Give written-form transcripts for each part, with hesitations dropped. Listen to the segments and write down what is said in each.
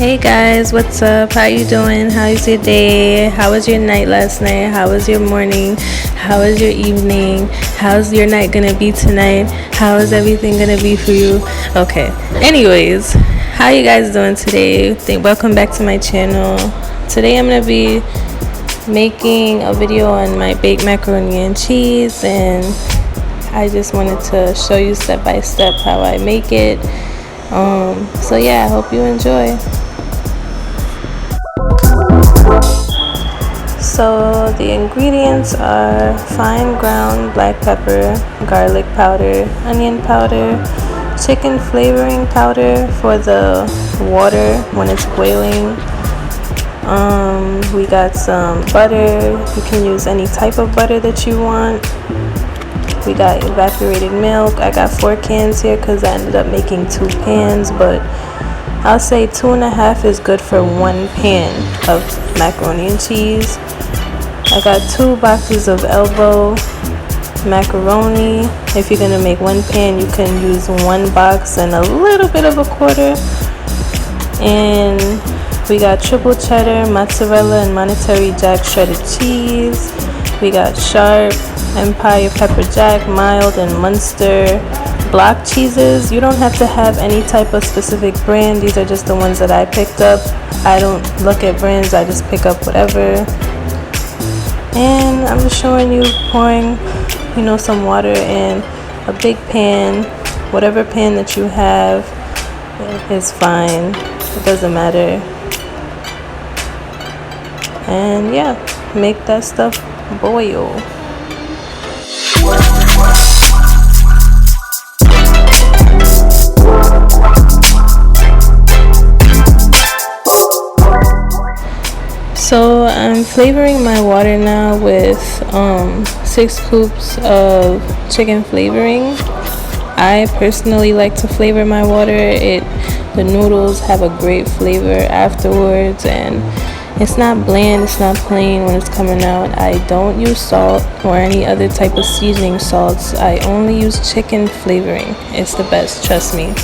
Hey guys, what's up? How you doing? How's your day? How was your night last night? How was your morning? How was your evening? How's your night gonna be tonight? How is everything gonna be for you? Okay, anyways, how you guys doing today? Welcome back to my channel. Today I'm gonna be making a video on my baked macaroni and cheese, and I just wanted to show you step by step how I make it. So yeah, I hope you enjoy. So the ingredients are fine ground black pepper, garlic powder, onion powder, chicken flavoring powder for the water when it's boiling. We got some butter. You can use any type of butter that you want. We got evaporated milk. I got 4 cans here because I ended up making 2 pans, but I'll say 2.5 is good for 1 pan of macaroni and cheese. I got 2 boxes of elbow macaroni. If you're gonna make 1 pan, you can use 1 box and a little bit of a quarter. And we got triple cheddar, mozzarella, and Monterey Jack shredded cheese. We got sharp, Empire pepper jack, mild, and Muenster block cheeses. You don't have to have any type of specific brand. These are just the ones that I picked up. I don't look at brands, I just pick up whatever. And I'm just showing you pouring, some water in a big pan. Whatever pan that you have is fine. It doesn't matter. And yeah, make that stuff boil. So I'm flavoring my water now with 6 scoops of chicken flavoring. I personally like to flavor my water. The noodles have a great flavor afterwards, and it's not bland, it's not plain when it's coming out. I don't use salt or any other type of seasoning salts. I only use chicken flavoring. It's the best, trust me.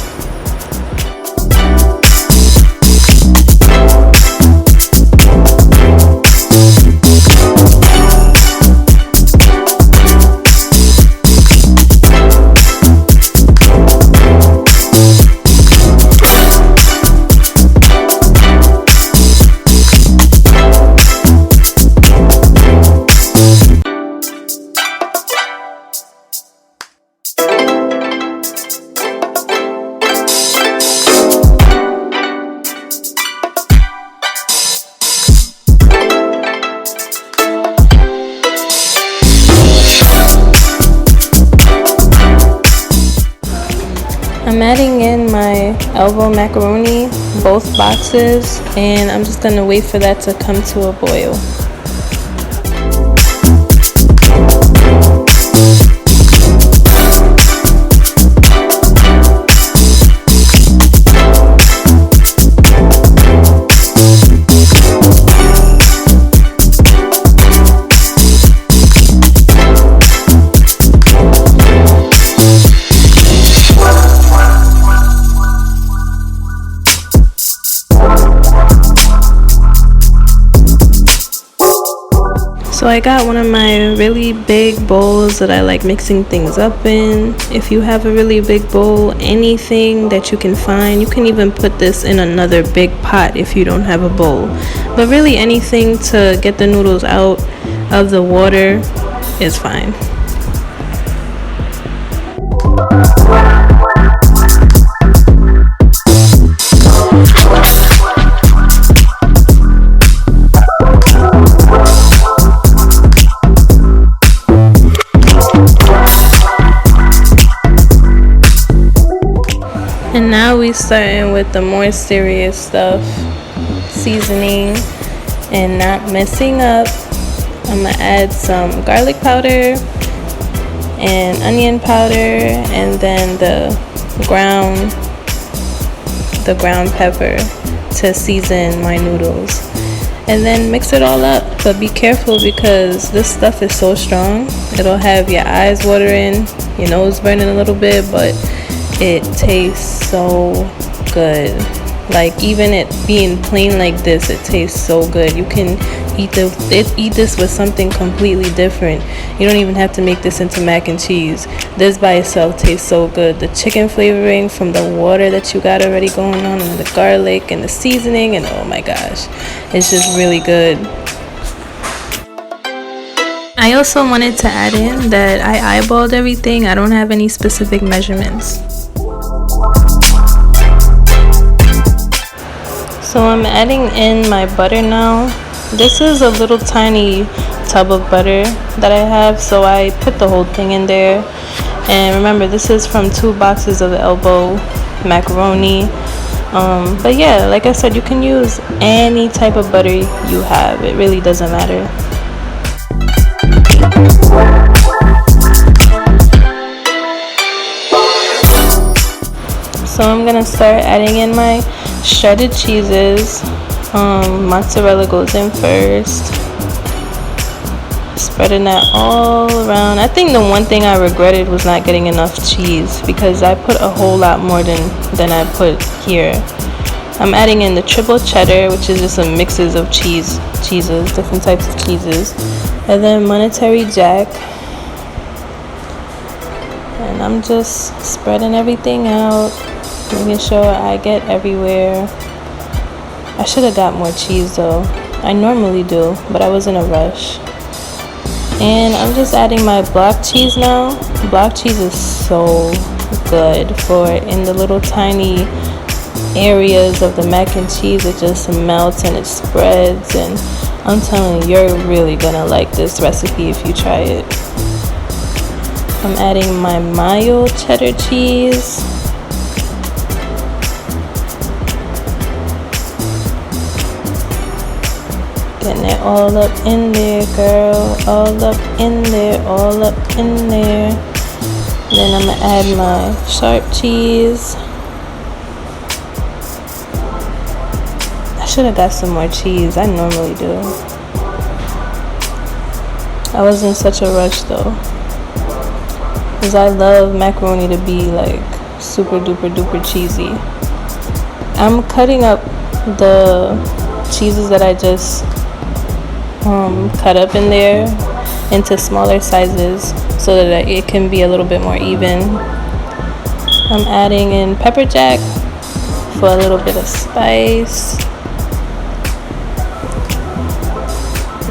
I'm adding in my elbow macaroni, both boxes, and I'm just gonna wait for that to come to a boil. So I got one of my really big bowls that I like mixing things up in. If you have a really big bowl, anything that you can find, you can even put this in another big pot if you don't have a bowl. But really anything to get the noodles out of the water is fine. And now we starting with the more serious stuff, seasoning and not messing up. I'm gonna add some garlic powder and onion powder, and then the ground pepper to season my noodles, and then mix it all up. But be careful because this stuff is so strong, it'll have your eyes watering, your nose burning a little bit, but it tastes so good. Like even it being plain like this, it tastes so good. You can eat this with something completely different. You don't even have to make this into mac and cheese. This by itself tastes so good. The chicken flavoring from the water that you got already going on, and the garlic and the seasoning, and oh my gosh, it's just really good. I also wanted to add in that I eyeballed everything. I don't have any specific measurements. So I'm adding in my butter now. This is a little tiny tub of butter that I have, so I put the whole thing in there. And remember, this is from 2 boxes of Elbow macaroni. But yeah, like I said, you can use any type of butter you have. It really doesn't matter. So I'm gonna start adding in my shredded cheeses. Mozzarella goes in first. Spreading that all around. I think the one thing I regretted was not getting enough cheese, because I put a whole lot more than I put here. I'm adding in the triple cheddar, which is just a mixes of cheeses, different types of cheeses. And then monetary jack. And I'm just spreading everything out, making sure I get everywhere. I should have got more cheese though. I normally do, but I was in a rush. And I'm just adding my block cheese now. Block cheese is so good for in the little tiny areas of the mac and cheese. It just melts and it spreads, and I'm telling you, you're really gonna like this recipe if you try it. I'm adding my mayo cheddar cheese. Getting it all up in there, girl. All up in there, all up in there. Then I'm gonna add my sharp cheese. I should have got some more cheese. I normally do. I was in such a rush though, because I love macaroni to be like super duper duper cheesy. I'm cutting up the cheeses that I just cut up in there into smaller sizes so that it can be a little bit more even. I'm adding in pepper jack for a little bit of spice.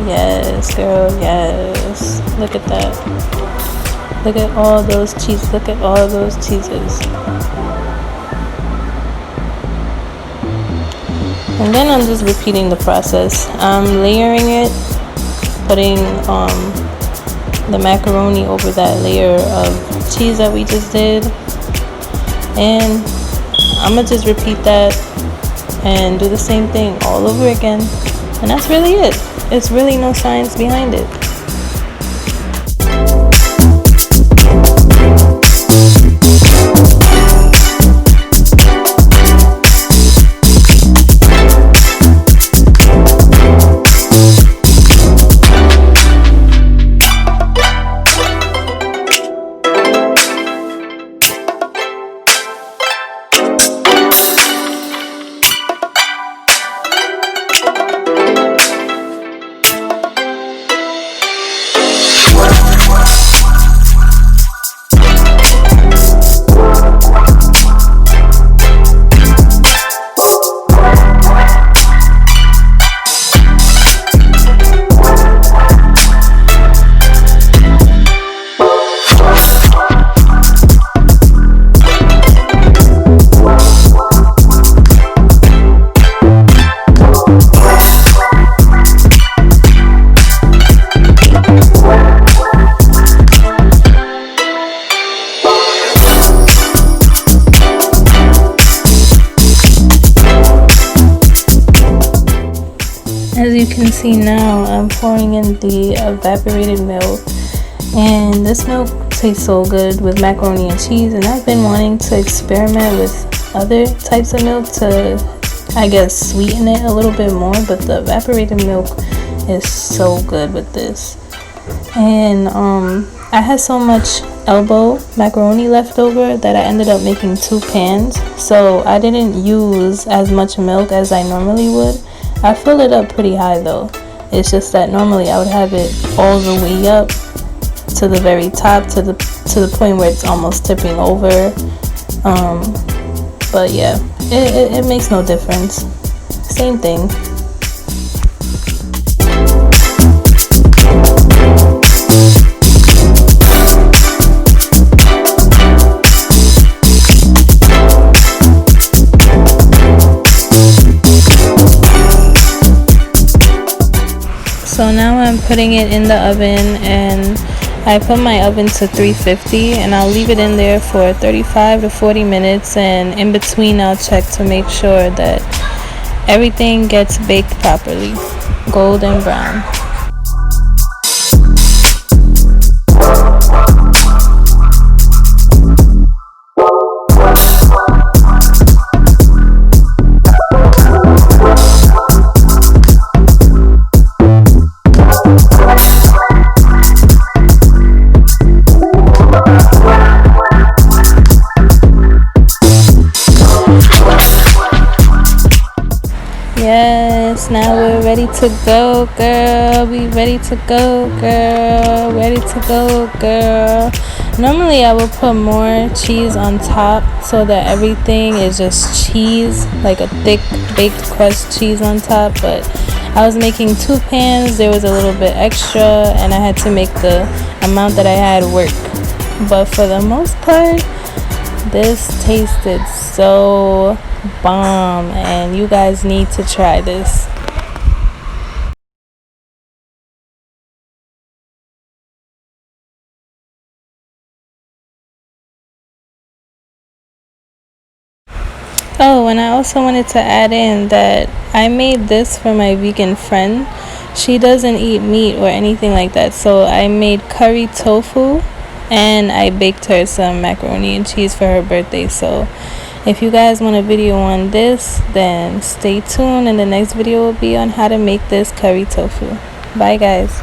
Yes, girl, yes. Look at that. Look at all those cheeses. Look at all those cheeses. And then I'm just repeating the process. I'm layering it, putting the macaroni over that layer of cheese that we just did. And I'm gonna just repeat that and do the same thing all over again. And that's really it. It's really no science behind it. As you can see now, I'm pouring in the evaporated milk, and this milk tastes so good with macaroni and cheese, and I've been wanting to experiment with other types of milk to, I guess, sweeten it a little bit more, but the evaporated milk is so good with this. And I had so much elbow macaroni left over that I ended up making 2 pans. So I didn't use as much milk as I normally would. I fill it up pretty high though. It's just that normally I would have it all the way up to the very top, to the point where it's almost tipping over. But yeah, it makes no difference. Same thing. So now I'm putting it in the oven, and I put my oven to 350, and I'll leave it in there for 35 to 40 minutes, and in between I'll check to make sure that everything gets baked properly, golden brown. Yes, now we're ready to go, girl. We ready to go, girl. Ready to go, girl. Normally I would put more cheese on top so that everything is just cheese, like a thick baked crust cheese on top, but I was making 2 pans. There was a little bit extra, and I had to make the amount that I had work. But for the most part, this tasted so bomb, and you guys need to try this. Oh, and I also wanted to add in that I made this for my vegan friend. She doesn't eat meat or anything like that, so I made curry tofu, and I baked her some macaroni and cheese for her birthday. So if you guys want a video on this, then stay tuned, and the next video will be on how to make this curry tofu. Bye guys.